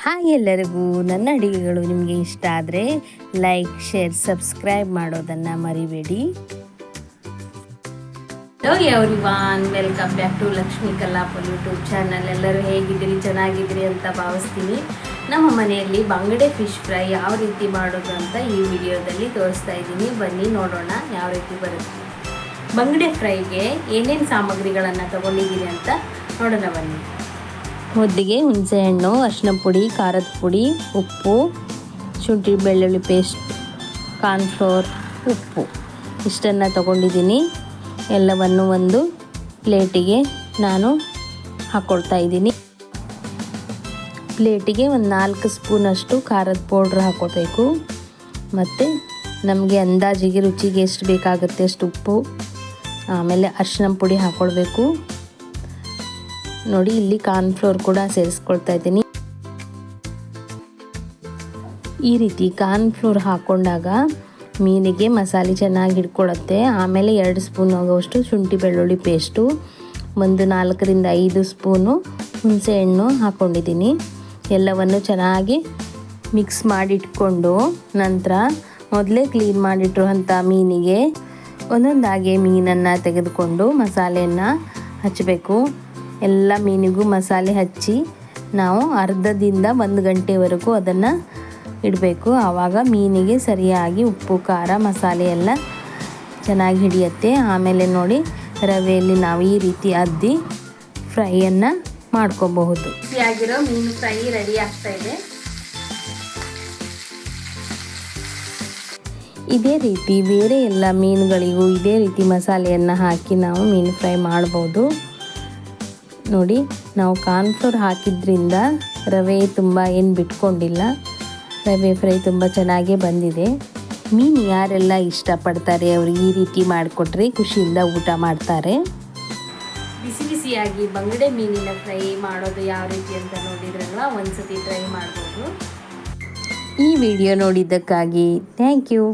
Hi ಎಲ್ಲರಿಗೂ ನನ್ನ ಅಡುಗೆಗಳು ನಿಮಗೆ ಇಷ್ಟ ಆದರೆ ಲೈಕ್ ಶೇರ್ ಸಬ್ಸ್ಕ್ರೈಬ್ ಮಾಡೋದನ್ನು ಮರಿಬೇಡಿ. Hello everyone, welcome back to Lakshmi Kallapur YouTube channel. ಎಲ್ಲರೂ ಹೇಗಿದ್ದೀರಿ, ಚೆನ್ನಾಗಿದ್ದೀರಿ ಅಂತ ಭಾವಿಸ್ತೀನಿ. ನಮ್ಮ ಮನೆಯಲ್ಲಿ ಬಂಗಡೆ ಫಿಶ್ ಫ್ರೈ ಯಾವ ರೀತಿ ಮಾಡೋದು ಅಂತ ಈ ವಿಡಿಯೋದಲ್ಲಿ ತೋರಿಸ್ತಾ ಇದ್ದೀನಿ. ಬನ್ನಿ ನೋಡೋಣ ಯಾವ ರೀತಿ ಬರುತ್ತೆ. ಬಂಗಡೆ ಫ್ರೈಗೆ ಏನೇನು ಸಾಮಗ್ರಿಗಳನ್ನು ತಗೊಂಡಿದ್ದೀನಿ ಅಂತ ನೋಡೋಣ ಬನ್ನಿ. ಮೊದಲಿಗೆ ಹುಣಸೆಹಣ್ಣು, ಅರಿಶಿನ ಪುಡಿ, ಖಾರದ ಪುಡಿ, ಉಪ್ಪು, ಶುಂಠಿ ಬೆಳ್ಳುಳ್ಳಿ ಪೇಸ್ಟ್, ಕಾರ್ನ್ಫ್ಲೋರ್, ಉಪ್ಪು ಇಷ್ಟನ್ನು ತಗೊಂಡಿದ್ದೀನಿ. ಎಲ್ಲವನ್ನು ಒಂದು ಪ್ಲೇಟಿಗೆ ನಾನು ಹಾಕ್ಕೊಳ್ತಾ ಇದ್ದೀನಿ. ಪ್ಲೇಟಿಗೆ ಒಂದು 4 ಸ್ಪೂನಷ್ಟು ಖಾರದ ಪೌಡ್ರ್ ಹಾಕ್ಕೊಳ್ಬೇಕು. ಮತ್ತು ನಮಗೆ ಅಂದಾಜಿಗೆ ರುಚಿಗೆ ಎಷ್ಟು ಬೇಕಾಗುತ್ತೆ ಅಷ್ಟು ಉಪ್ಪು, ಆಮೇಲೆ ಅರಿಶಿನ ಪುಡಿ ಹಾಕ್ಕೊಳ್ಬೇಕು. ನೋಡಿ, ಇಲ್ಲಿ ಕಾರ್ನ್ಫ್ಲೋರ್ ಕೂಡ ಸೇರಿಸ್ಕೊಳ್ತಾ ಇದ್ದೀನಿ. ಈ ರೀತಿ ಕಾರ್ನ್ಫ್ಲೋರ್ ಹಾಕ್ಕೊಂಡಾಗ ಮೀನಿಗೆ ಮಸಾಲೆ ಚೆನ್ನಾಗಿ ಹಿಡ್ಕೊಳ್ಳುತ್ತೆ. ಆಮೇಲೆ 2 ಸ್ಪೂನ್ ಆಗುವಷ್ಟು ಶುಂಠಿ ಬೆಳ್ಳುಳ್ಳಿ ಪೇಸ್ಟು, ಒಂದು 4 ರಿಂದ 5 ಸ್ಪೂನು ಹುಣಸೆಹಣ್ಣು ಹಾಕ್ಕೊಂಡಿದ್ದೀನಿ. ಎಲ್ಲವನ್ನು ಚೆನ್ನಾಗಿ ಮಿಕ್ಸ್ ಮಾಡಿಟ್ಕೊಂಡು ನಂತರ ಮೊದಲೇ ಕ್ಲೀನ್ ಮಾಡಿಟ್ಟಿರುವಂಥ ಮೀನಿಗೆ ಒಂದೊಂದಾಗಿ ಮೀನನ್ನು ತೆಗೆದುಕೊಂಡು ಮಸಾಲೆಯನ್ನು ಹಚ್ಚಬೇಕು. ಎಲ್ಲ ಮೀನಿಗೂ ಮಸಾಲೆ ಹಚ್ಚಿ ನಾವು ಅರ್ಧದಿಂದ 1 ಗಂಟೆವರೆಗೂ ಅದನ್ನು ಇಡಬೇಕು. ಆವಾಗ ಮೀನಿಗೆ ಸರಿಯಾಗಿ ಉಪ್ಪು, ಖಾರ, ಮಸಾಲೆ ಎಲ್ಲ ಚೆನ್ನಾಗಿ ಹಿಡಿಯುತ್ತೆ. ಆಮೇಲೆ ನೋಡಿ, ರವೆಯಲ್ಲಿ ನಾವು ಈ ರೀತಿ ಅದ್ದಿ ಫ್ರೈಯನ್ನು ಮಾಡ್ಕೋಬಹುದು. ಆಗಿರೋ ಮೀನು ಫ್ರೈ ರೆಡಿ ಆಗ್ತಾ ಇದೆ. ಇದೇ ರೀತಿ ಬೇರೆ ಎಲ್ಲ ಮೀನುಗಳಿಗೂ ಇದೇ ರೀತಿ ಮಸಾಲೆಯನ್ನು ಹಾಕಿ ನಾವು ಮೀನು ಫ್ರೈ ಮಾಡ್ಬೋದು. ನೋಡಿ, ನಾವು ಕಾರ್ನ್ಫ್ಲೋರ್ ಹಾಕಿದ್ರಿಂದ ರವೆ ತುಂಬ ಏನು ಬಿಟ್ಕೊಂಡಿಲ್ಲ. ರವೆ ಫ್ರೈ ತುಂಬ ಚೆನ್ನಾಗೇ ಬಂದಿದೆ. ಮೀನು ಯಾರೆಲ್ಲ ಇಷ್ಟಪಡ್ತಾರೆ ಅವ್ರಿಗೆ ಈ ರೀತಿ ಮಾಡಿಕೊಟ್ರೆ ಖುಷಿಯಿಂದ ಊಟ ಮಾಡ್ತಾರೆ. ಬಿಸಿ ಬಿಸಿಯಾಗಿ ಬಂಗಡೆ ಮೀನಿನ ಫ್ರೈ ಮಾಡೋದು ಯಾವ ರೀತಿ ಅಂತ ನೋಡಿದ್ರಲ್ಲ, ಒಂದ್ಸತಿ ಟ್ರೈ ಮಾಡ್ಬೋದು. ಈ ವಿಡಿಯೋ ನೋಡಿದ್ದಕ್ಕಾಗಿ ಥ್ಯಾಂಕ್ ಯು.